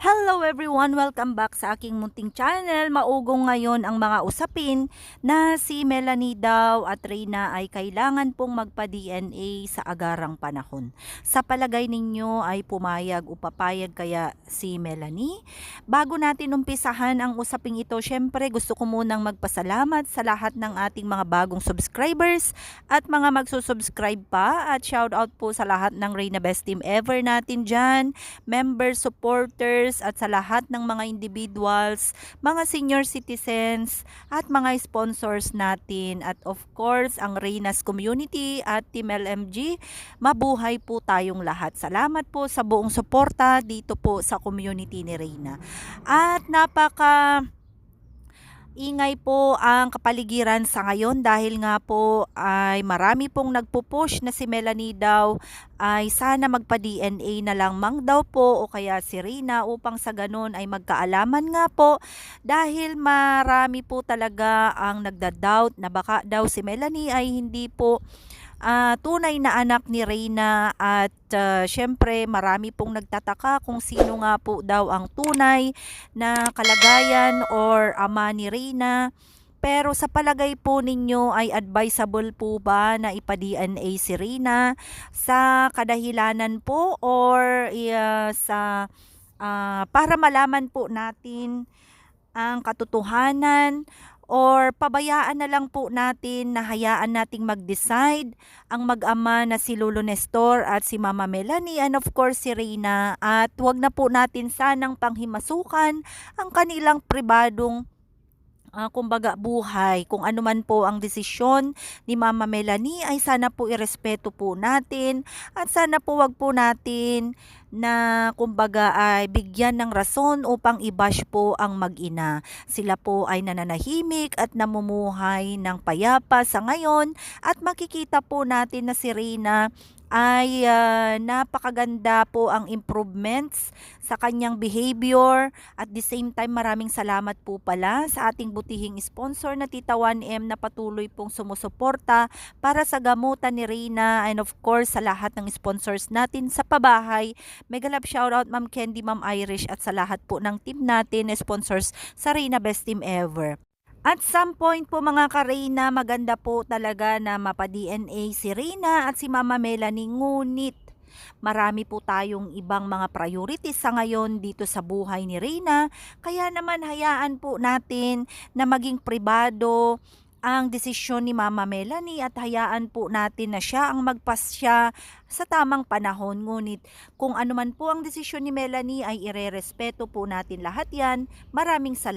Hello everyone! Welcome back sa aking munting channel. Maugong ngayon ang mga usapin na si Melanie daw at Reyna ay kailangan pong magpa-DNA sa agarang panahon. Sa palagay ninyo ay pumayag o papayag kaya si Melanie? Bago natin umpisahan ang usaping ito, syempre gusto ko munang magpasalamat sa lahat ng ating mga bagong subscribers at mga magsusubscribe pa, at shout out po sa lahat ng Reyna Best Team ever natin dyan, members, supporters, at sa lahat ng mga individuals, mga senior citizens at mga sponsors natin, at of course ang Reyna's community at Team LMG. Mabuhay po tayong lahat. Salamat po sa buong suporta dito po sa community ni Reyna. At ingay po ang kapaligiran sa ngayon dahil nga po ay marami pong nagpo-push na si Melanie daw ay sana magpa-DNA na lang mang daw po o kaya si Reyna, upang sa ganun ay magkaalaman nga po, dahil marami po talaga ang nagda-doubt na baka daw si Melanie ay hindi po tunay na anak ni Reyna, at syempre marami pong nagtataka kung sino nga po daw ang tunay na kalagayan or ama ni Reyna. Pero sa palagay po ninyo ay advisable po ba na ipa-DNA si Reyna sa kadahilanan po, or para malaman po natin ang katotohanan, or pabayaan na lang po natin na hayaan nating mag-decide ang mag-ama na si Lolo Nestor at si Mama Melanie, and of course si Reyna, at wag na po natin sanang panghimasukan ang kanilang pribadong kumbaga buhay. Kung ano man po ang desisyon ni Mama Melanie ay sana po irespeto po natin, at sana po wag po natin na kumbaga ay bigyan ng rason upang i-bash po ang mag-ina. Sila po ay nananahimik at namumuhay ng payapa sa ngayon, at makikita po natin na si Reyna ay napakaganda po ang improvements sa kanyang behavior. At the same time, maraming salamat po pala sa ating butihing sponsor na Tita 1M na patuloy pong sumusuporta para sa gamutan ni Reyna, and of course sa lahat ng sponsors natin sa pabahay. Mega love shoutout Ma'am Candy, Ma'am Irish, at sa lahat po ng team natin na sponsors sa Reyna Best Team Ever. At some point po mga ka-Reyna, maganda po talaga na mapa-DNA si Reyna at si Mama Melanie, ngunit marami po tayong ibang mga priorities sa ngayon dito sa buhay ni Reyna. Kaya naman hayaan po natin na maging pribado ang desisyon ni Mama Melanie, at hayaan po natin na siya ang magpasya sa tamang panahon. Ngunit kung ano man po ang desisyon ni Melanie ay irerespeto po natin lahat yan. Maraming salamat.